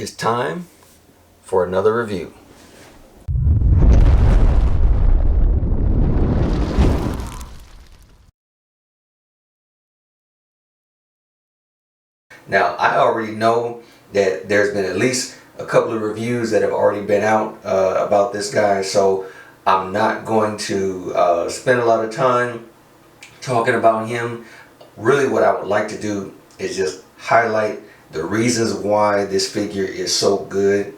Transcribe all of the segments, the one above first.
It's time for another review. Now, I already know that there's been at least a couple of reviews that have already been out about this guy, so I'm not going to spend a lot of time talking about him. Really, what I would like to do is just highlight the reasons why this figure is so good,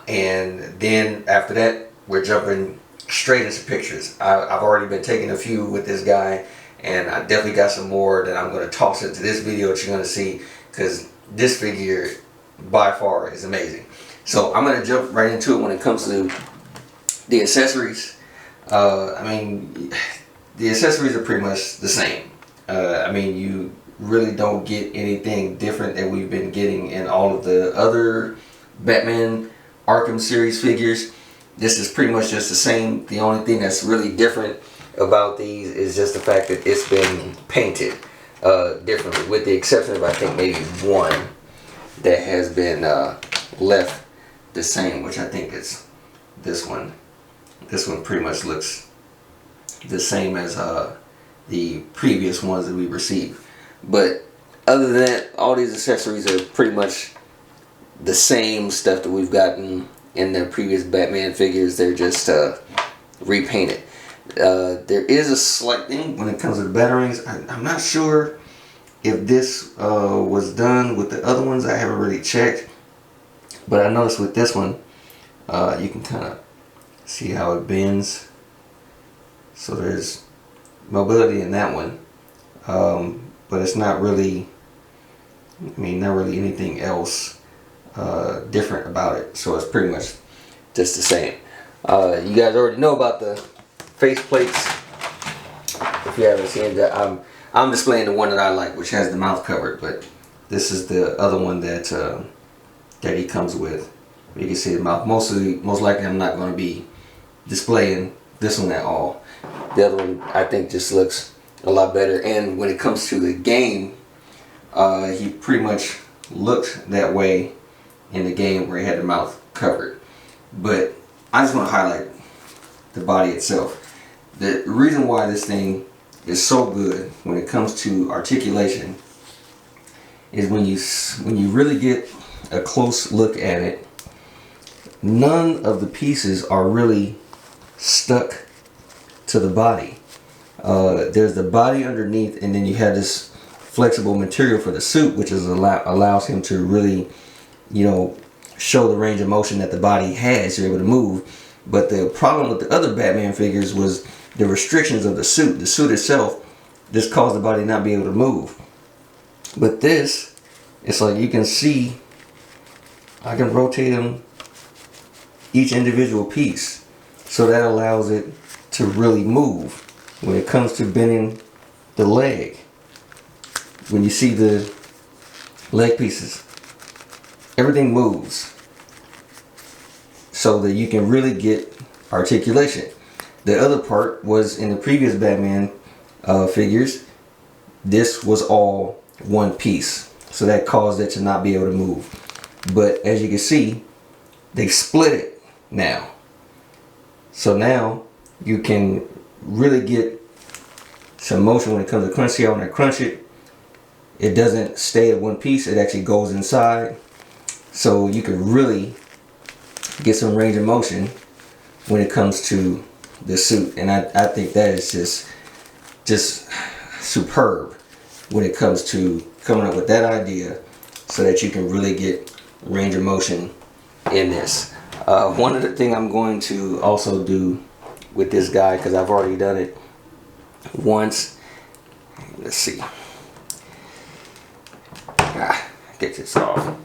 and then after that we're jumping straight into pictures. I've already been taking a few with this guy, and I definitely got some more that I'm going to toss into this video that you're going to see, because this figure by far is amazing. So I'm going to jump right into it when it comes to the accessories. I mean, the accessories are pretty much the same. I mean, you really don't get anything different that we've been getting in all of the other Batman Arkham series figures. This is pretty much just the same. The only thing that's really different about these is just the fact that it's been painted differently, with the exception of I think maybe one that has been left the same, which I think is this one. This one pretty much looks the same as the previous ones that we received. But other than that, all these accessories are pretty much the same stuff that we've gotten in the previous Batman figures. They're just repainted. There is a slight thing when it comes to the batarangs. I'm not sure if this was done with the other ones. I haven't really checked. But I noticed with this one, you can kind of see how it bends. So there's mobility in that one. But it's not really, not really anything else different about it. So it's pretty much just the same. You guys already know about the faceplates. If you haven't seen that, I'm displaying the one that I like, which has the mouth covered. But this is the other one that that he comes with. You can see the mouth. Most likely, I'm not going to be displaying this one at all. The other one, I think, just looks a lot better. And when it comes to the game, he pretty much looked that way in the game where he had the mouth covered. But I just want to highlight the body itself. The reason why this thing is so good when it comes to articulation is when you really get a close look at it, none of the pieces are really stuck to the body. There's the body underneath, and then you have this flexible material for the suit, which is allows him to really, show the range of motion that the body has. You're able to move. But the problem with the other Batman figures was the restrictions of the suit. The suit itself, this caused the body not be able to move. But this, it's like you can see, I can rotate them, each individual piece, so that allows it to really move. When it comes to bending the leg, when you see the leg pieces, everything moves so that you can really get articulation. The other part was in the previous Batman figures, this was all one piece, so that caused it to not be able to move. But as you can see, they split it now, so now you can really get some motion when it comes to crunch. See how when I crunch it, it doesn't stay at one piece, it actually goes inside. So you can really get some range of motion when it comes to the suit. And I think that is just superb when it comes to coming up with that idea so that you can really get range of motion in this. One other thing I'm going to also do with this guy, because I've already done it once. Let's see. Get this off.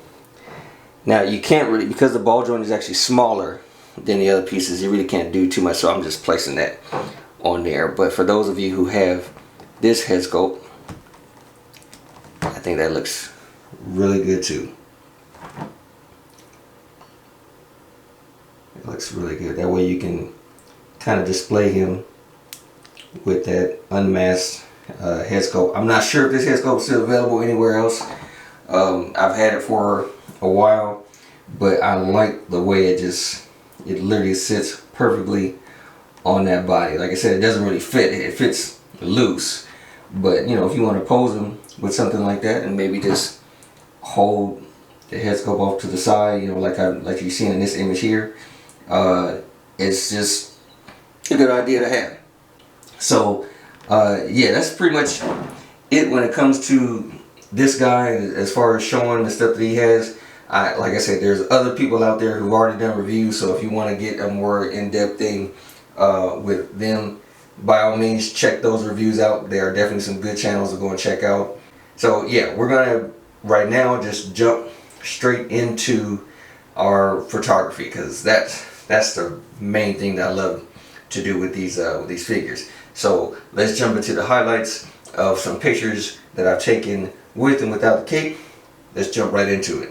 Now you can't really, because the ball joint is actually smaller than the other pieces, you really can't do too much, so I'm just placing that on there. But for those of you who have this head sculpt, I think that looks really good too. It looks really good. That way you can kind of display him with that unmasked head sculpt. I'm not sure if this head sculpt is still available anywhere else. I've had it for a while, but I like the way it literally sits perfectly on that body. Like I said, it doesn't really fit. It fits loose, but you know, if you want to pose them with something like that and maybe just hold the head scope off to the side, you know, like you're seeing in this image here, it's just a good idea to have. So yeah, that's pretty much it when it comes to this guy as far as showing the stuff that he has. Like I said, there's other people out there who've already done reviews, so if you want to get a more in-depth thing with them, by all means check those reviews out. There are definitely some good channels to go and check out. So yeah, we're gonna right now just jump straight into our photography, because that's the main thing that I love to do with these figures. So let's jump into the highlights of some pictures that I've taken with and without the cape. Let's jump right into it.